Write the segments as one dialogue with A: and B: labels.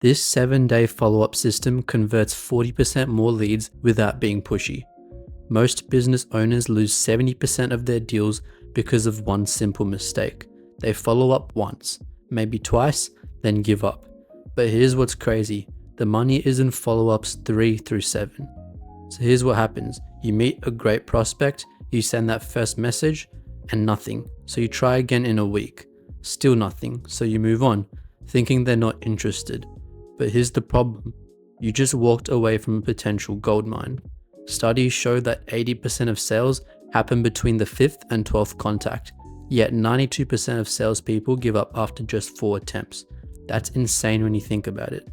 A: This 7-day follow-up system converts 40% more leads without being pushy. Most business owners lose 70% of their deals because of one simple mistake. They follow up once, maybe twice, then give up. But here's what's crazy. The money is in follow-ups 3 through 7. So here's what happens. You meet a great prospect, you send that first message, and nothing. So you try again in a week. Still nothing. So you move on, thinking they're not interested. But here's the problem. You just walked away from a potential goldmine. Studies show that 80% of sales happen between the 5th and 12th contact, yet 92% of salespeople give up after just 4 attempts. That's insane when you think about it.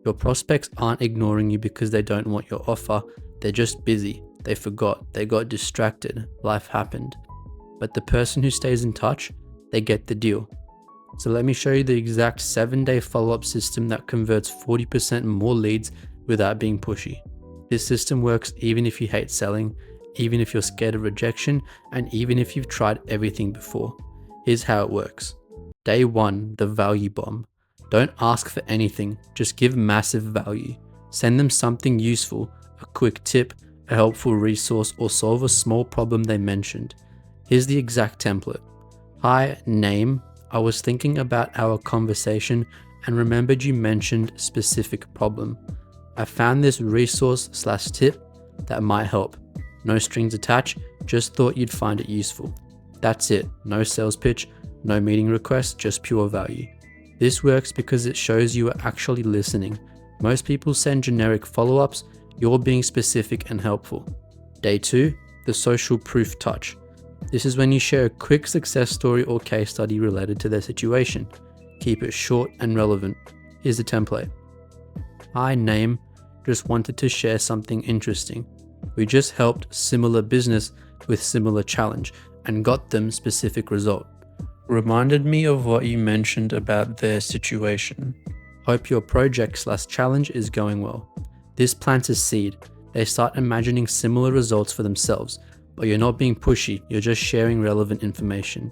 A: Your prospects aren't ignoring you because they don't want your offer, they're just busy, they forgot, they got distracted, life happened. But the person who stays in touch, they get the deal. So let me show you the exact 7-day follow-up system that converts 40% more leads without being pushy. This system works even if you hate selling, even if you're scared of rejection, and even if you've tried everything before. Here's how it works. Day 1, the value bomb. Don't ask for anything, just give massive value. Send them something useful, a quick tip, a helpful resource, or solve a small problem they mentioned. Here's the exact template. Hi, name. I was thinking about our conversation and remembered you mentioned specific problem. I found this resource/tip that might help. No strings attached, just thought you'd find it useful. That's it, no sales pitch, no meeting request, just pure value. This works because it shows you are actually listening. Most people send generic follow-ups, you're being specific and helpful. Day 2, the social proof touch. This is when you share a quick success story or case study related to their situation. Keep it short and relevant. Here's the template. Hi, name. Just wanted to share something interesting. We just helped similar business with similar challenge and got them specific result. Reminded me of what you mentioned about their situation. Hope your project/challenge is going well. This plants a seed. They start imagining similar results for themselves, but you're not being pushy, you're just sharing relevant information.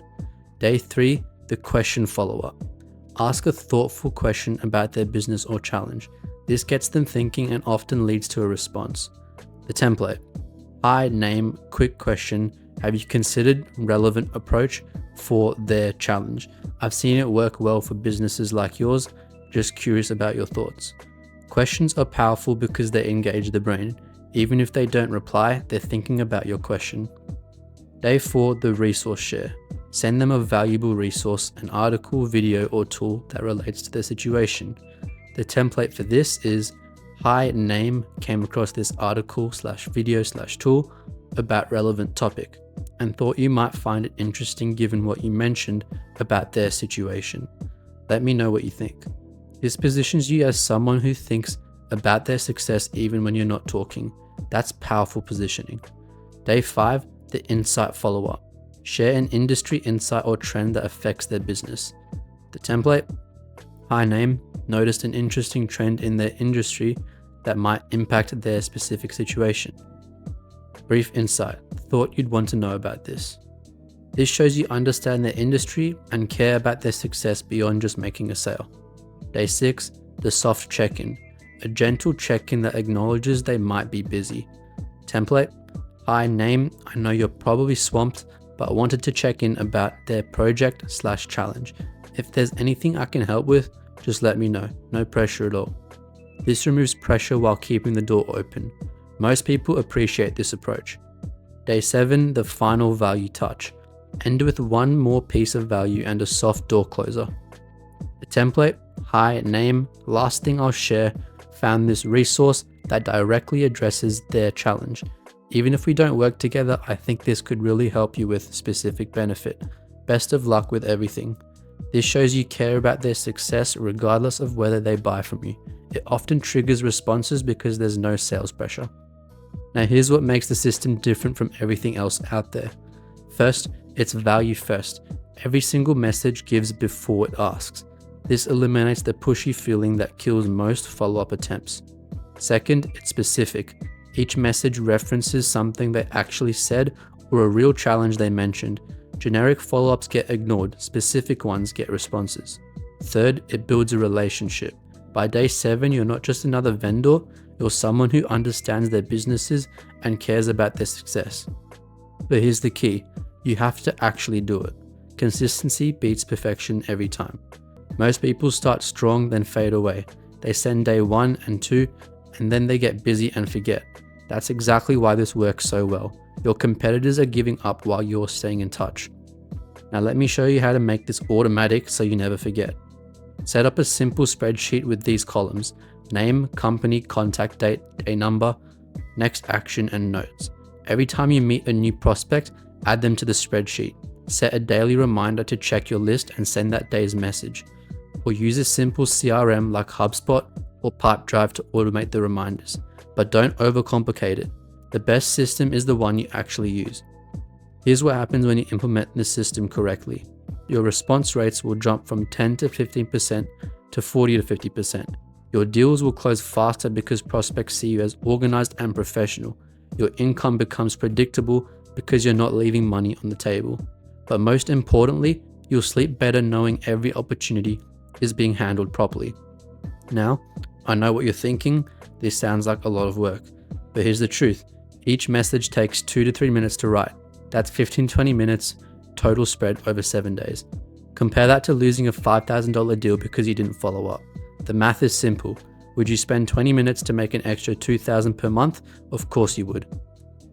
A: Day 3, the question follow-up. Ask a thoughtful question about their business or challenge. This gets them thinking and often leads to a response. The template. Hi, name, quick question. Have you considered relevant approach for their challenge? I've seen it work well for businesses like yours. Just curious about your thoughts. Questions are powerful because they engage the brain. Even if they don't reply, they're thinking about your question. Day 4, the resource share. Send them a valuable resource, an article, video, or tool that relates to their situation. The template for this is, hi, name, came across this article/video/tool about relevant topic and thought you might find it interesting given what you mentioned about their situation. Let me know what you think. This positions you as someone who thinks about their success even when you're not talking. That's powerful positioning. Day 5, the insight follow-up. Share an industry insight or trend that affects their business. The template. Hi, name. Noticed an interesting trend in their industry that might impact their specific situation. Brief insight. Thought you'd want to know about this. This shows you understand their industry and care about their success beyond just making a sale. Day 6, the soft check-in. A gentle check-in that acknowledges they might be busy. Template. Hi, name. I know you're probably swamped, but I wanted to check in about their project/challenge. If there's anything I can help with, just let me know. No pressure at all. This removes pressure while keeping the door open. Most people appreciate this approach. Day 7, the final value touch. End with one more piece of value and a soft door closer. The template. Hi, name. Last thing I'll share. Found this resource that directly addresses their challenge. Even if we don't work together, I think this could really help you with specific benefit. Best of luck with everything. This shows you care about their success regardless of whether they buy from you. It often triggers responses because there's no sales pressure. Now here's what makes the system different from everything else out there. First, it's value first. Every single message gives before it asks. This eliminates the pushy feeling that kills most follow-up attempts. Second, it's specific. Each message references something they actually said or a real challenge they mentioned. Generic follow-ups get ignored, specific ones get responses. Third, it builds a relationship. By day 7, you're not just another vendor, you're someone who understands their businesses and cares about their success. But here's the key, you have to actually do it. Consistency beats perfection every time. Most people start strong then fade away. They send day 1 and 2 and then they get busy and forget. That's exactly why this works so well. Your competitors are giving up while you're staying in touch. Now let me show you how to make this automatic so you never forget. Set up a simple spreadsheet with these columns: name, company, contact date, day number, next action, and notes. Every time you meet a new prospect, add them to the spreadsheet. Set a daily reminder to check your list and send that day's message. Or use a simple CRM like HubSpot or Pipedrive to automate the reminders. But don't overcomplicate it. The best system is the one you actually use. Here's what happens when you implement the system correctly. Your response rates will jump from 10 to 15% to 40 to 50%. Your deals will close faster because prospects see you as organized and professional. Your income becomes predictable because you're not leaving money on the table. But most importantly, you'll sleep better knowing every opportunity is being handled properly. Now, I know what you're thinking, this sounds like a lot of work, but here's the truth. Each message takes 2 to 3 minutes to write. That's 15-20 minutes total spread over 7 days. Compare that to losing a $5,000 deal because you didn't follow up. The math is simple. Would you spend 20 minutes to make an extra $2,000 per month? Of course you would.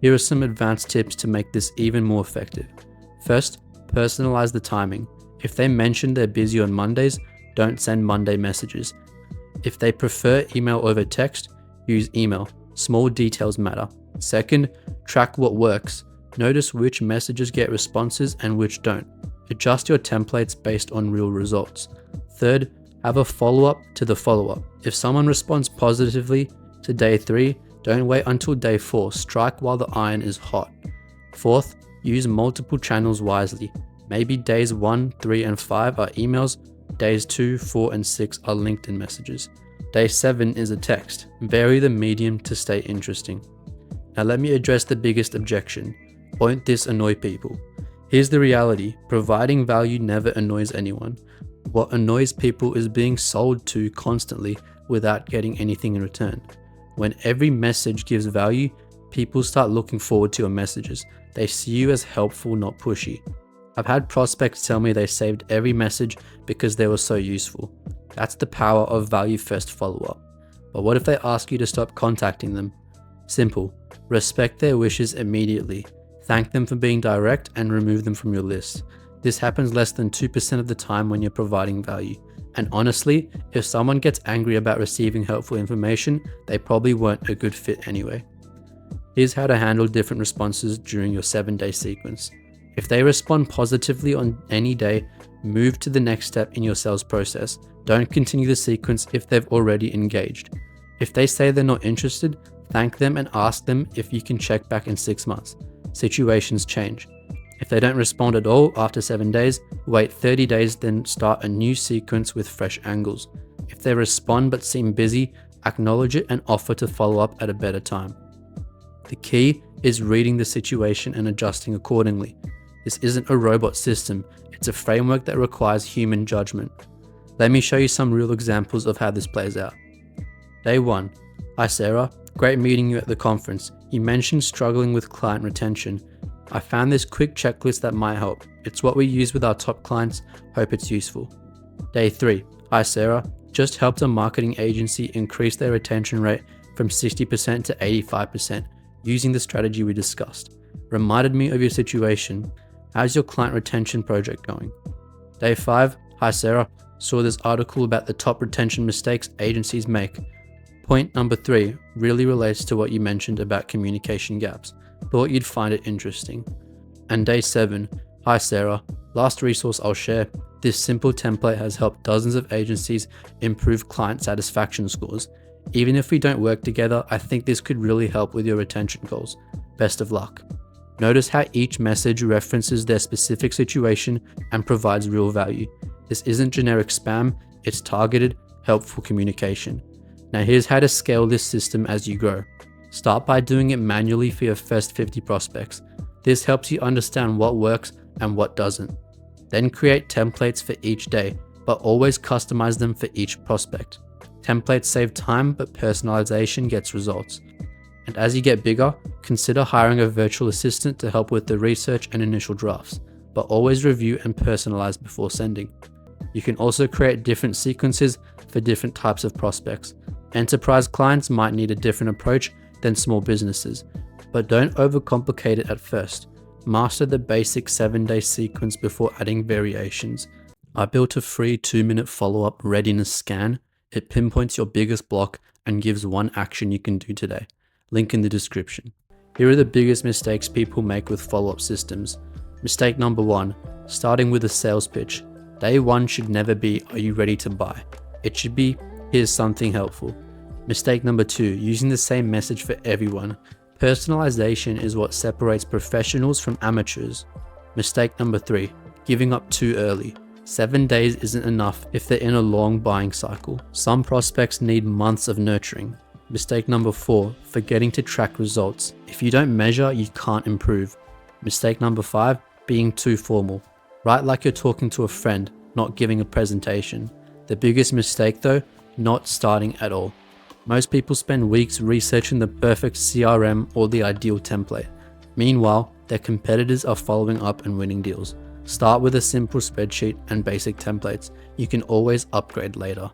A: Here are some advanced tips to make this even more effective. First, personalize the timing. If they mention they're busy on Mondays, don't send Monday messages. If they prefer email over text, use email. Small details matter. Second, track what works. Notice which messages get responses and which don't. Adjust your templates based on real results. Third, have a follow-up to the follow-up. If someone responds positively to day 3, don't wait until day 4. Strike while the iron is hot. Fourth, use multiple channels wisely. Maybe days 1, 3, and 5 are emails. Days 2, 4, and 6 are LinkedIn messages. Day 7 is a text. Vary the medium to stay interesting. Now let me address the biggest objection. Won't this annoy people? Here's the reality. Providing value never annoys anyone. What annoys people is being sold to constantly without getting anything in return. When every message gives value, people start looking forward to your messages. They see you as helpful, not pushy. I've had prospects tell me they saved every message because they were so useful. That's the power of value first follow-up. But what if they ask you to stop contacting them? Simple. Respect their wishes immediately. Thank them for being direct and remove them from your list. This happens less than 2% of the time when you're providing value. And honestly, if someone gets angry about receiving helpful information, they probably weren't a good fit anyway. Here's how to handle different responses during your 7-day sequence. If they respond positively on any day, move to the next step in your sales process. Don't continue the sequence if they've already engaged. If they say they're not interested, thank them and ask them if you can check back in 6 months. Situations change. If they don't respond at all after 7 days, wait 30 days, then start a new sequence with fresh angles. If they respond but seem busy, acknowledge it and offer to follow up at a better time. The key is reading the situation and adjusting accordingly. This isn't a robot system, it's a framework that requires human judgment. Let me show you some real examples of how this plays out. Day 1. Hi Sarah, great meeting you at the conference. You mentioned struggling with client retention. I found this quick checklist that might help. It's what we use with our top clients. Hope it's useful. Day 3. Hi Sarah, just helped a marketing agency increase their retention rate from 60% to 85% using the strategy we discussed. Reminded me of your situation. How's your client retention project going? Day 5. Hi Sarah, saw this article about the top retention mistakes agencies make. Point number 3 really relates to what you mentioned about communication gaps. Thought you'd find it interesting. And day 7. Hi Sarah, last resource I'll share. This simple template has helped dozens of agencies improve client satisfaction scores. Even if we don't work together, I think this could really help with your retention goals. Best of luck. Notice how each message references their specific situation and provides real value. This isn't generic spam, it's targeted, helpful communication. Now here's how to scale this system as you grow. Start by doing it manually for your first 50 prospects. This helps you understand what works and what doesn't. Then create templates for each day, but always customize them for each prospect. Templates save time, but personalization gets results. And as you get bigger, consider hiring a virtual assistant to help with the research and initial drafts, but always review and personalize before sending. You can also create different sequences for different types of prospects. Enterprise clients might need a different approach than small businesses, but don't overcomplicate it at first. Master the basic 7-day sequence before adding variations. I built a free 2-minute follow-up readiness scan. It pinpoints your biggest block and gives one action you can do today. Link in the description. Here are the biggest mistakes people make with follow-up systems. Mistake number 1, starting with a sales pitch. Day 1 should never be, "Are you ready to buy?" It should be, "Here's something helpful." Mistake number 2, using the same message for everyone. Personalization is what separates professionals from amateurs. Mistake number 3, giving up too early. 7 days isn't enough if they're in a long buying cycle. Some prospects need months of nurturing. Mistake number 4, forgetting to track results. If you don't measure, you can't improve. Mistake number 5, being too formal. Write like you're talking to a friend, not giving a presentation. The biggest mistake though, not starting at all. Most people spend weeks researching the perfect CRM or the ideal template. Meanwhile, their competitors are following up and winning deals. Start with a simple spreadsheet and basic templates. You can always upgrade later.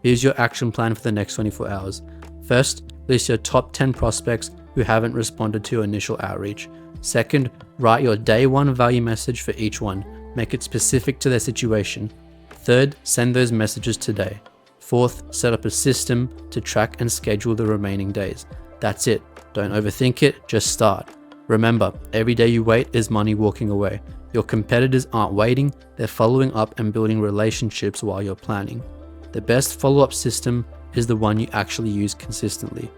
A: Here's your action plan for the next 24 hours. First, list your top 10 prospects who haven't responded to your initial outreach. Second, write your day 1 value message for each one. Make it specific to their situation. Third, send those messages today. Fourth, set up a system to track and schedule the remaining days. That's it. Don't overthink it, just start. Remember, every day you wait is money walking away. Your competitors aren't waiting, they're following up and building relationships while you're planning. The best follow-up system is the one you actually use consistently.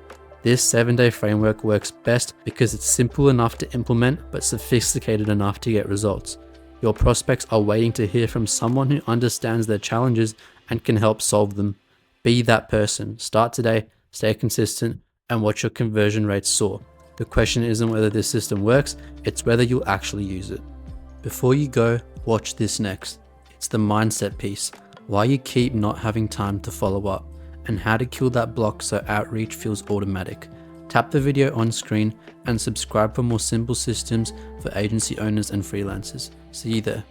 A: This 7-day framework works best because it's simple enough to implement but sophisticated enough to get results. Your prospects are waiting to hear from someone who understands their challenges and can help solve them. Be that person. Start today, stay consistent, and watch your conversion rates soar. The question isn't whether this system works, it's whether you'll actually use it. Before you go, watch this next. It's the mindset piece. Why you keep not having time to follow up, and how to kill that block so outreach feels automatic. Tap the video on screen and subscribe for more simple systems for agency owners and freelancers. See you there.